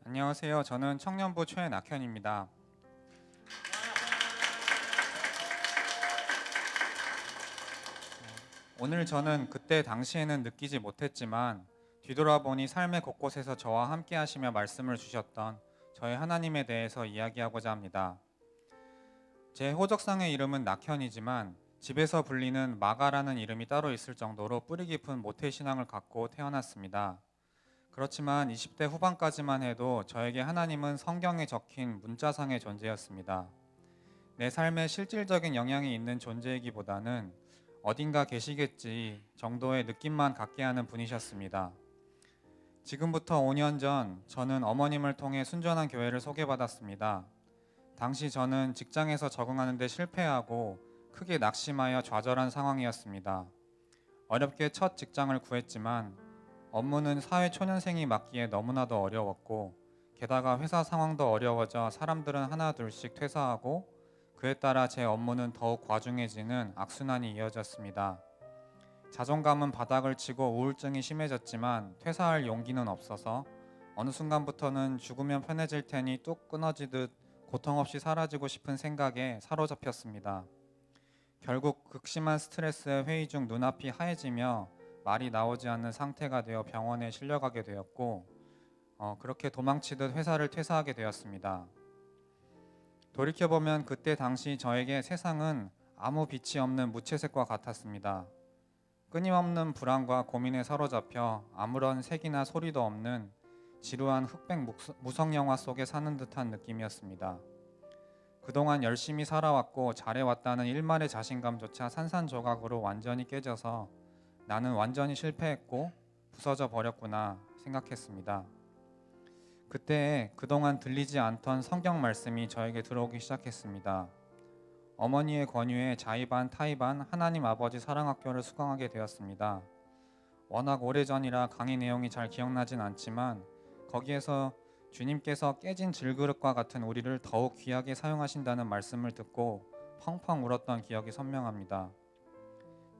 안녕하세요. 저는 청년부 최낙현입니다. 오늘 저는 그때 당시에는 느끼지 못했지만 뒤돌아보니 삶의 곳곳에서 저와 함께 하시며 말씀을 주셨던 저의 하나님에 대해서 이야기하고자 합니다. 제 호적상의 이름은 낙현이지만 집에서 불리는 마가라는 이름이 따로 있을 정도로 뿌리 깊은 모태신앙을 갖고 태어났습니다. 그렇지만 20대 후반까지만 해도 저에게 하나님은 성경에 적힌 문자상의 존재였습니다. 내 삶에 실질적인 영향이 있는 존재이기보다는 어딘가 계시겠지 정도의 느낌만 갖게 하는 분이셨습니다. 지금부터 5년 전 저는 어머님을 통해 순전한 교회를 소개받았습니다. 당시 저는 직장에서 적응하는 데 실패하고 크게 낙심하여 좌절한 상황이었습니다. 어렵게 첫 직장을 구했지만 업무는 사회 초년생이 맡기에 너무나도 어려웠고 게다가 회사 상황도 어려워져 사람들은 하나 둘씩 퇴사하고 그에 따라 제 업무는 더욱 과중해지는 악순환이 이어졌습니다. 자존감은 바닥을 치고 우울증이 심해졌지만 퇴사할 용기는 없어서 어느 순간부터는 죽으면 편해질 테니 뚝 끊어지듯 고통 없이 사라지고 싶은 생각에 사로잡혔습니다. 결국 극심한 스트레스에 회의 중 눈앞이 하얘지며 말이 나오지 않는 상태가 되어 병원에 실려가게 되었고 그렇게 도망치듯 회사를 퇴사하게 되었습니다. 돌이켜보면 그때 당시 저에게 세상은 아무 빛이 없는 무채색과 같았습니다. 끊임없는 불안과 고민에 사로잡혀 아무런 색이나 소리도 없는 지루한 흑백 무성영화 속에 사는 듯한 느낌이었습니다. 그동안 열심히 살아왔고 잘해왔다는 일말의 자신감조차 산산조각으로 완전히 깨져서 나는 완전히 실패했고 부서져 버렸구나 생각했습니다. 그때 그동안 들리지 않던 성경 말씀이 저에게 들어오기 시작했습니다. 어머니의 권유에 자의반 타의반 하나님 아버지 사랑학교를 수강하게 되었습니다. 워낙 오래전이라 강의 내용이 잘 기억나진 않지만 거기에서 주님께서 깨진 질그릇과 같은 우리를 더욱 귀하게 사용하신다는 말씀을 듣고 펑펑 울었던 기억이 선명합니다.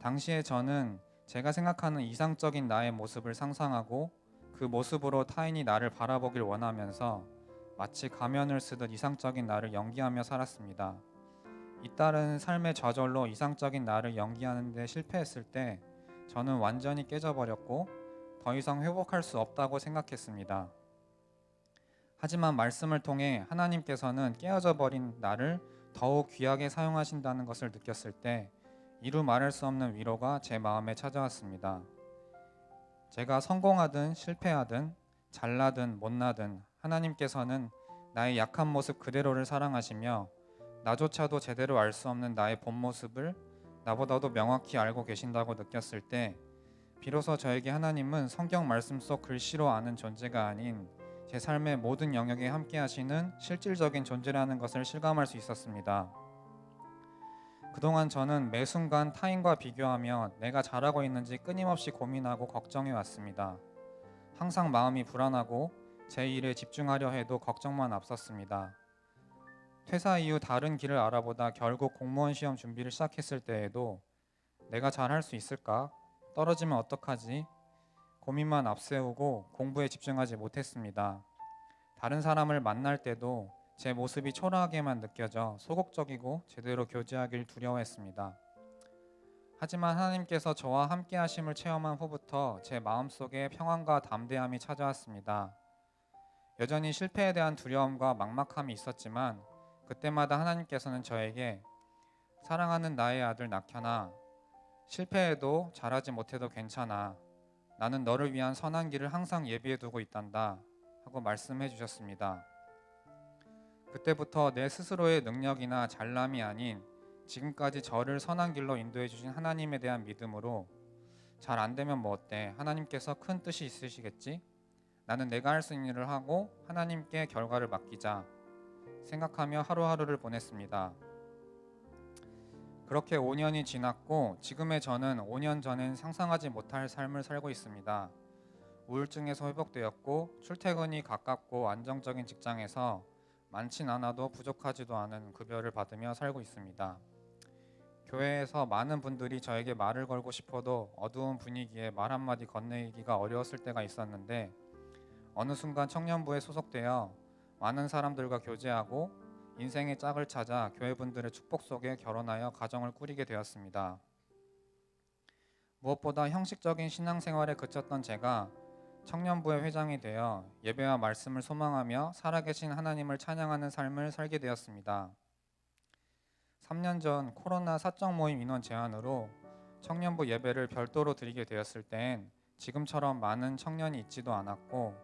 당시에 저는 제가 생각하는 이상적인 나의 모습을 상상하고 그 모습으로 타인이 나를 바라보길 원하면서 마치 가면을 쓰듯 이상적인 나를 연기하며 살았습니다. 잇따른 삶의 좌절로 이상적인 나를 연기하는 데 실패했을 때 저는 완전히 깨져버렸고 더 이상 회복할 수 없다고 생각했습니다. 하지만 말씀을 통해 하나님께서는 깨어져 버린 나를 더욱 귀하게 사용하신다는 것을 느꼈을 때 이루 말할 수 없는 위로가 제 마음에 찾아왔습니다. 제가 성공하든 실패하든 잘나든 못나든 하나님께서는 나의 약한 모습 그대로를 사랑하시며 나조차도 제대로 알 수 없는 나의 본 모습을 나보다도 명확히 알고 계신다고 느꼈을 때 비로소 저에게 하나님은 성경 말씀 속 글씨로 아는 존재가 아닌 제 삶의 모든 영역에 함께 하시는 실질적인 존재라는 것을 실감할 수 있었습니다. 그동안 저는 매 순간 타인과 비교하며 내가 잘하고 있는지 끊임없이 고민하고 걱정해 왔습니다. 항상 마음이 불안하고 제 일에 집중하려 해도 걱정만 앞섰습니다. 퇴사 이후 다른 길을 알아보다 결국 공무원 시험 준비를 시작했을 때에도 내가 잘할 수 있을까? 떨어지면 어떡하지? 고민만 앞세우고 공부에 집중하지 못했습니다. 다른 사람을 만날 때도 제 모습이 초라하게만 느껴져 소극적이고 제대로 교제하길 두려워했습니다. 하지만 하나님께서 저와 함께 하심을 체험한 후부터 제 마음속에 평안과 담대함이 찾아왔습니다. 여전히 실패에 대한 두려움과 막막함이 있었지만 그때마다 하나님께서는 저에게 사랑하는 나의 아들 낙현아, 실패해도 잘하지 못해도 괜찮아. 나는 너를 위한 선한 길을 항상 예비해 두고 있단다 하고 말씀해 주셨습니다. 그때부터 내 스스로의 능력이나 잘남이 아닌 지금까지 저를 선한 길로 인도해 주신 하나님에 대한 믿음으로 잘 안 되면 뭐 어때? 하나님께서 큰 뜻이 있으시겠지? 나는 내가 할 수 있는 일을 하고 하나님께 결과를 맡기자 생각하며 하루하루를 보냈습니다. 그렇게 5년이 지났고 지금의 저는 5년 전엔 상상하지 못할 삶을 살고 있습니다. 우울증에서 회복되었고 출퇴근이 가깝고 안정적인 직장에서 많진 않아도 부족하지도 않은 급여를 받으며 살고 있습니다. 교회에서 많은 분들이 저에게 말을 걸고 싶어도 어두운 분위기에 말 한마디 건네기가 어려웠을 때가 있었는데 어느 순간 청년부에 소속되어 많은 사람들과 교제하고 인생의 짝을 찾아 교회분들의 축복 속에 결혼하여 가정을 꾸리게 되었습니다. 무엇보다 형식적인 신앙생활에 그쳤던 제가 청년부의 회장이 되어 예배와 말씀을 소망하며 살아계신 하나님을 찬양하는 삶을 살게 되었습니다. 3년 전 코로나 사적 모임 인원 제한으로 청년부 예배를 별도로 드리게 되었을 땐 지금처럼 많은 청년이 있지도 않았고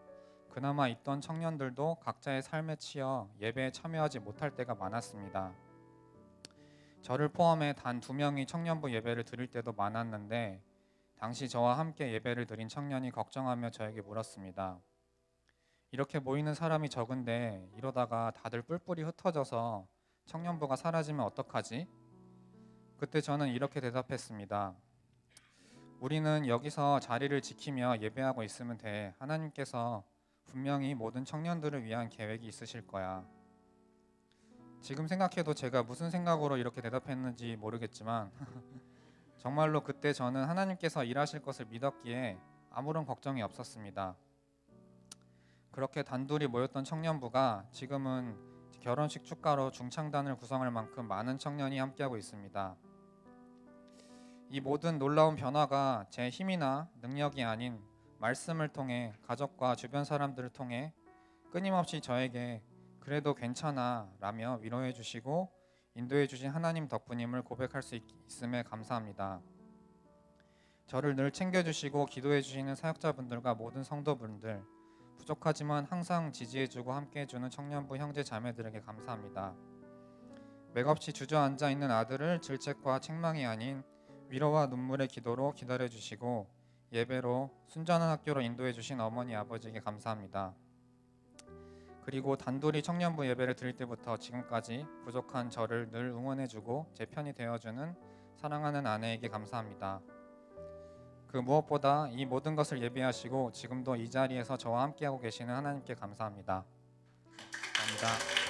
그나마 있던 청년들도 각자의 삶에 치여 예배에 참여하지 못할 때가 많았습니다. 저를 포함해 단 2명이 청년부 예배를 드릴 때도 많았는데 당시 저와 함께 예배를 드린 청년이 걱정하며 저에게 물었습니다. 이렇게 모이는 사람이 적은데 이러다가 다들 뿔뿔이 흩어져서 청년부가 사라지면 어떡하지? 그때 저는 이렇게 대답했습니다. 우리는 여기서 자리를 지키며 예배하고 있으면 돼. 하나님께서 분명히 모든 청년들을 위한 계획이 있으실 거야. 지금 생각해도 제가 무슨 생각으로 이렇게 대답했는지 모르겠지만 정말로 그때 저는 하나님께서 일하실 것을 믿었기에 아무런 걱정이 없었습니다. 그렇게 단둘이 모였던 청년부가 지금은 결혼식 축가로 중창단을 구성할 만큼 많은 청년이 함께하고 있습니다. 이 모든 놀라운 변화가 제 힘이나 능력이 아닌 말씀을 통해 가족과 주변 사람들을 통해 끊임없이 저에게 그래도 괜찮아 라며 위로해 주시고 인도해 주신 하나님 덕분임을 고백할 수 있음에 감사합니다. 저를 늘 챙겨주시고 기도해 주시는 사역자분들과 모든 성도분들, 부족하지만 항상 지지해주고 함께해주는 청년부 형제 자매들에게 감사합니다. 맥없이 주저앉아 있는 아들을 질책과 책망이 아닌 위로와 눈물의 기도로 기다려주시고 예배로 순전한 학교로 인도해 주신 어머니 아버지에게 감사합니다. 그리고 단둘이 청년부 예배를 드릴 때부터 지금까지 부족한 저를 늘 응원해주고 제 편이 되어주는 사랑하는 아내에게 감사합니다. 그 무엇보다 이 모든 것을 예비하시고 지금도 이 자리에서 저와 함께하고 계시는 하나님께 감사합니다. 감사합니다.